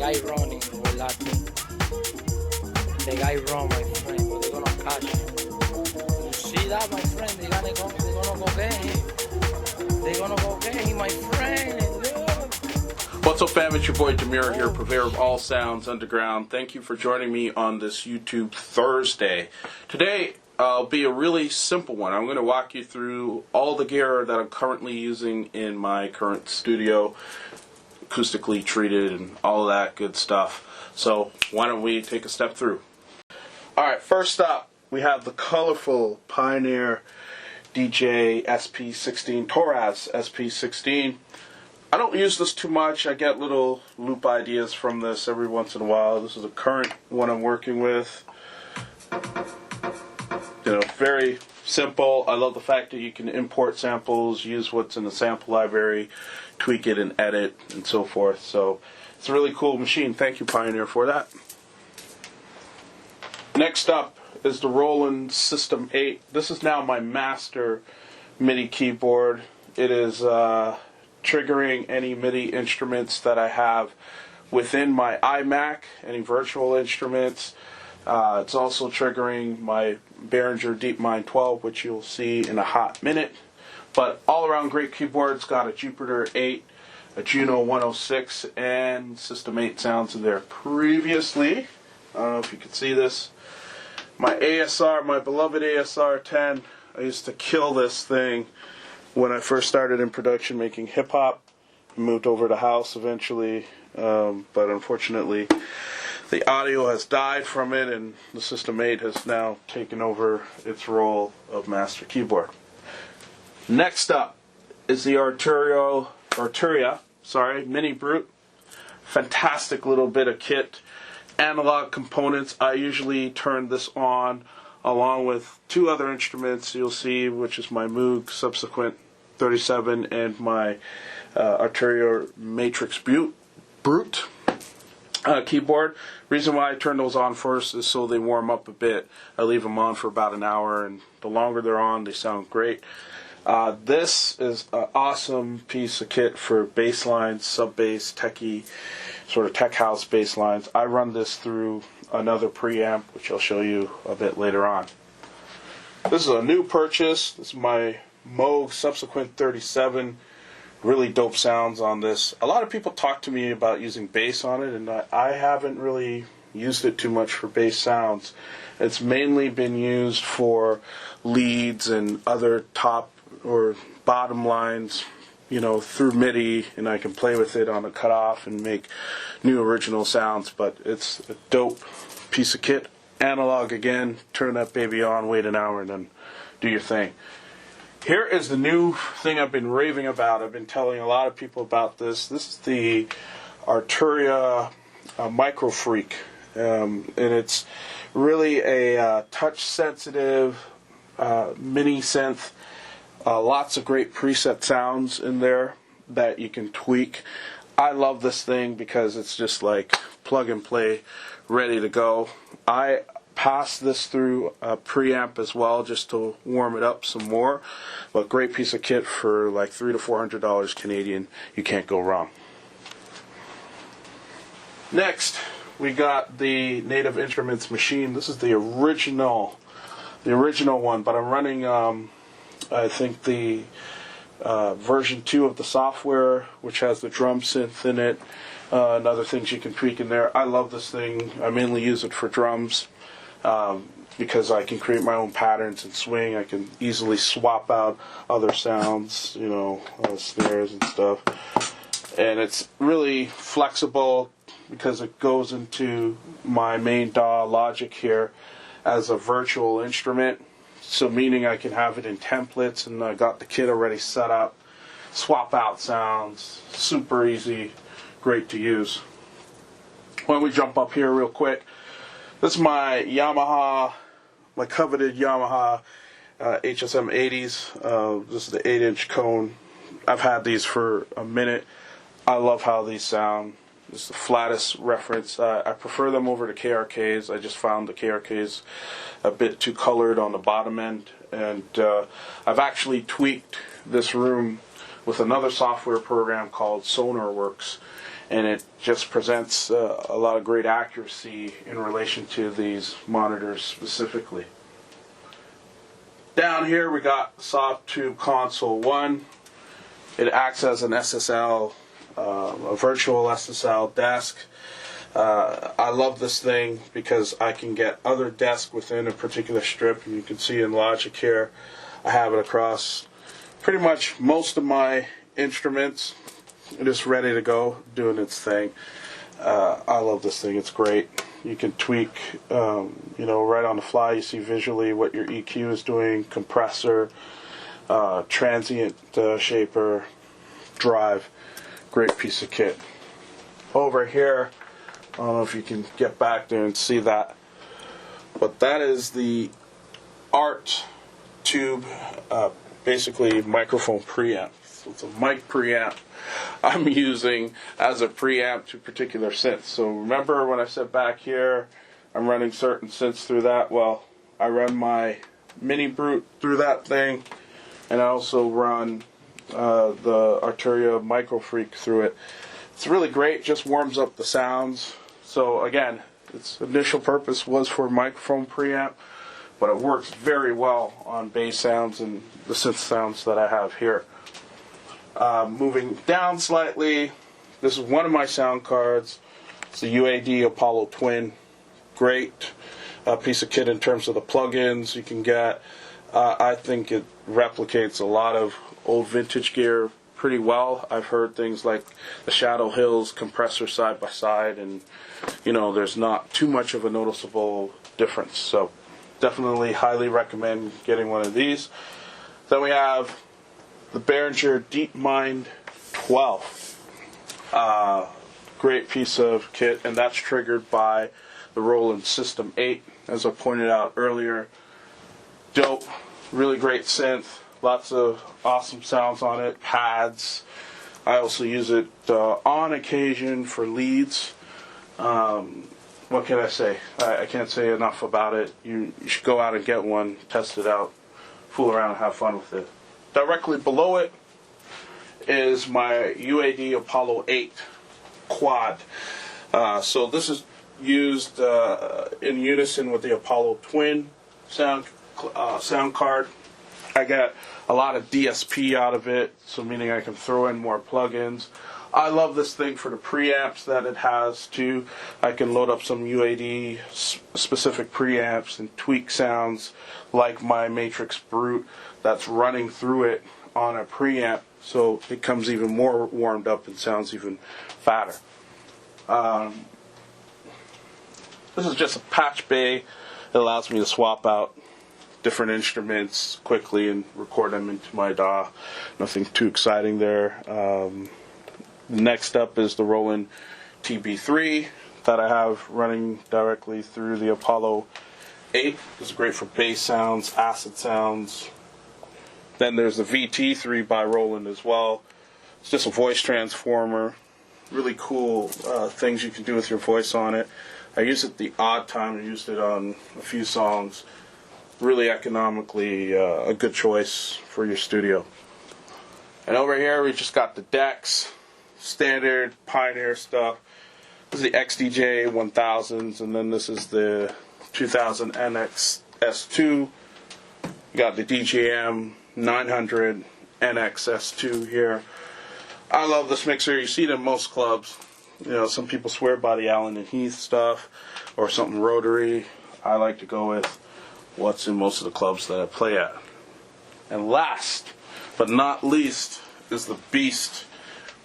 guy running with Latin. The guy run, my friend, but they're gonna catch him. You see that, my friend? They're gonna go get him. They're gonna go get him, my friend. Look. What's up, fam? It's your boy Demuir here, purveyor of all sounds underground. Thank you for joining me on this YouTube Thursday. Today, will be a really simple one. I'm going to walk you through all the gear that I'm currently using in my current studio, acoustically treated and all that good stuff. So why don't we take a step through? Alright, first up, we have the colorful Pioneer DJ SP16, Toraz SP16. I don't use this too much. I get little loop ideas from this every once in a while. This is a current one I'm working with. You know, very simple. I love the fact that you can import samples, use what's in the sample library, tweak it and edit, and so forth. So it's a really cool machine. Thank you, Pioneer, for that. Next up is the Roland System 8. This is now my master MIDI keyboard. It is triggering any MIDI instruments that I have within my iMac, any virtual instruments. It's also triggering my Behringer Deepmind 12, which you'll see in a hot minute. But all around great keyboard. It's got a Jupiter 8, a Juno 106, and System 8 sounds in there previously. I don't know if you can see this. My ASR, my beloved ASR 10. I used to kill this thing when I first started in production making hip hop. Moved over to house eventually, but unfortunately the audio has died from it, and the System 8 has now taken over its role of master keyboard. Next up is the Arturia, Minibrute. Fantastic little bit of kit. Analog components. I usually turn this on along with two other instruments you'll see, which is my Moog Subsequent 37 and my Arturia Matrix Brute keyboard. Reason why I turn those on first is so they warm up a bit. I leave them on for about an hour, and the longer they're on, they sound great. This is an awesome piece of kit for bass lines, sub bass, techie, sort of tech house bass lines. I run this through another preamp, which I'll show you a bit later on. This is a new purchase. This is my Moog Subsequent 37. Really dope sounds on this. A lot of people talk to me about using bass on it, and I haven't really used it too much for bass sounds. It's mainly been used for leads and other top or bottom lines, you know, through MIDI, and I can play with it on a cutoff and make new original sounds. But it's a dope piece of kit. Analog again. Turn that baby on, wait an hour, and then do your thing. Here is the new thing I've been raving about. I've been telling a lot of people about this. This is the Arturia Micro Freak, and it's really a touch-sensitive mini synth. Lots of great preset sounds in there that you can tweak. I love this thing because it's just like plug and play, ready to go. I pass this through a preamp as well just to warm it up some more, but great piece of kit for like $300 to $400 Canadian. You can't go wrong. Next we got the Native Instruments Maschine. This is the original one, but I'm running I think the version 2 of the software, which has the drum synth in it and other things you can tweak in there. I love this thing. I mainly use it for drums. Because I can create my own patterns and swing. I can easily swap out other sounds, you know, snares and stuff. And it's really flexible because it goes into my main DAW Logic here as a virtual instrument. So meaning I can have it in templates, and I got the kit already set up. Swap out sounds, super easy, great to use. Why don't we jump up here real quick. This is my Yamaha, my coveted Yamaha Hsm 80s. This is the 8-inch cone. I've had these for a minute. I love how these sound. This is the flattest reference. I prefer them over to KRKs. I just found the KRKs a bit too colored on the bottom end. And I've actually tweaked this room with another software program called SonarWorks. and it just presents a lot of great accuracy in relation to these monitors specifically. Down here we got soft tube console 1. It acts as an SSL, a virtual SSL desk. I love this thing because I can get other desks within a particular strip, and you can see in Logic here I have it across pretty much most of my instruments. It is ready to go, doing its thing. I love this thing, it's great. You can tweak, right on the fly. You see visually what your EQ is doing, compressor, transient shaper, drive. Great piece of kit. Over here, I don't know if you can get back there and see that, but that is the Art Tube, basically microphone preamp. So it's a mic preamp I'm using as a preamp to particular synths. So remember when I said back here I'm running certain synths through that? Well, I run my Minibrute through that thing, and I also run the Arturia Micro Freak through it. It's really great, just warms up the sounds. So again, its initial purpose was for microphone preamp, but it works very well on bass sounds and the synth sounds that I have here. Moving down slightly, this is one of my sound cards. It's the Uae Apollo Twin. Great piece of kit in terms of the plugins you can get. I think it replicates a lot of old vintage gear pretty well. I've heard things like the Shadow Hills compressor side by side, and there's not too much of a noticeable difference. So definitely highly recommend getting one of these. Then we have the Behringer Deepmind 12. Great piece of kit, and that's triggered by the Roland System 8, as I pointed out earlier. Dope, really great synth, lots of awesome sounds on it, pads. I also use it on occasion for leads. What can I say? I can't say enough about it. You should go out and get one, test it out, fool around, and have fun with it. Directly below it is my Uae Apollo 8 quad. So this is used in unison with the Apollo Twin sound card. I get a lot of DSP out of it, so meaning I can throw in more plugins. I love this thing for the preamps that it has too. I can load up some UAD specific preamps and tweak sounds like my Matrix Brute that's running through it on a preamp, so it comes even more warmed up and sounds even fatter. This is just a patch bay. It allows me to swap out different instruments quickly and record them into my DAW. Nothing too exciting there. Next up is the Roland TB3 that I have running directly through the Apollo 8. It's great for bass sounds, acid sounds. Then there's the VT3 by Roland as well. It's just a voice transformer. Really cool things you can do with your voice on it. I use it the odd time. I used it on a few songs. Really economically a good choice for your studio. And over here we just got the decks. Standard Pioneer stuff. This is the XDJ 1000s, and then this is the 2000 NX S2. You got the DJM 900 NX S2 here. I love this mixer. You see it in most clubs. Some people swear by the Allen and Heath stuff or something rotary. I like to go with what's in most of the clubs that I play at. And last but not least is the beast.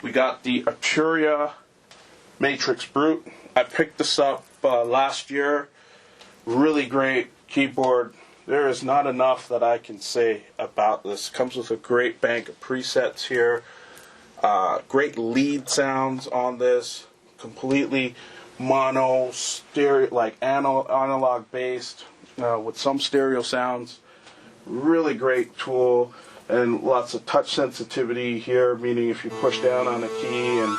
We got the Arturia Matrix Brute. I picked this up last year. Really great keyboard. There is not enough that I can say about this. Comes with a great bank of presets here. Great lead sounds on this. Completely mono, stereo, like analog based, with some stereo sounds. Really great tool. And lots of touch sensitivity here, meaning if you push down on a key and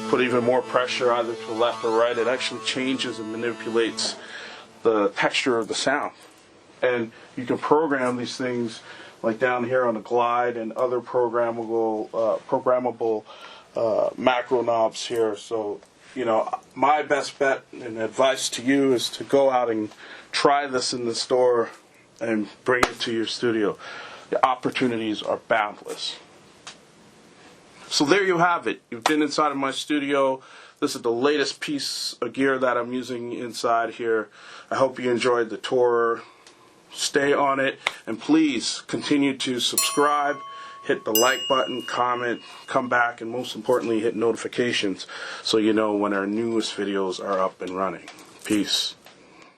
put even more pressure either to the left or right, it actually changes and manipulates the texture of the sound. And you can program these things like down here on the glide and other programmable macro knobs here. So, you know, my best bet and advice to you is to go out and try this in the store and bring it to your studio. The opportunities are boundless. So there you have it. You've been inside of my studio. This is the latest piece of gear that I'm using inside here. I hope you enjoyed the tour. Stay on it, and please continue to subscribe, hit the like button, comment, come back, and most importantly, hit notifications so you know when our newest videos are up and running. Peace.